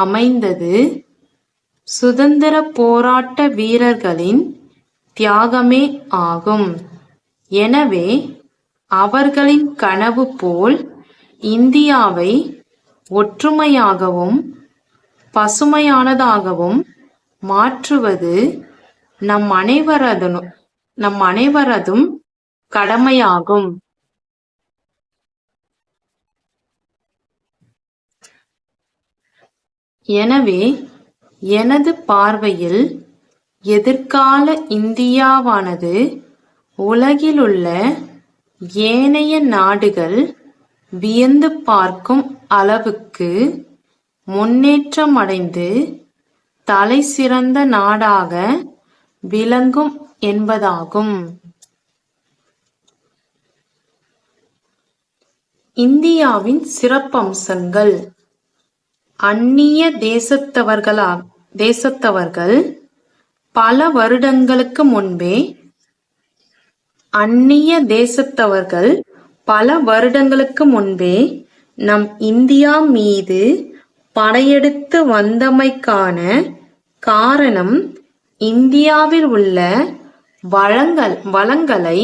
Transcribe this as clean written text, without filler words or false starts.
அமைந்தது சுதந்திர போராட்ட வீரர்களின் தியாகமே ஆகும். எனவே அவர்களின் கனவு போல் இந்தியாவை ஒற்றுமையாகவும் பசுமையானதாகவும் மாற்றுவது நம் அனைவரதும் கடமையாகும். எனவே எனது பார்வையில் எதிர்கால இந்தியாவானது உலகிலுள்ள ஏனைய நாடுகள் வியந்து பார்க்கும் அளவுக்கு முன்னேற்றமடைந்து தலைசிறந்த நாடாக விளங்கும் என்பதாகும். இந்தியாவின் சிறப்பம்சங்கள். அந்நிய தேசத்தவர்கள் பல வருடங்களுக்கு முன்பே நம் இந்தியா மீது படையெடுத்து வந்தமைக்கான காரணம் இந்தியாவில் உள்ள வளங்களை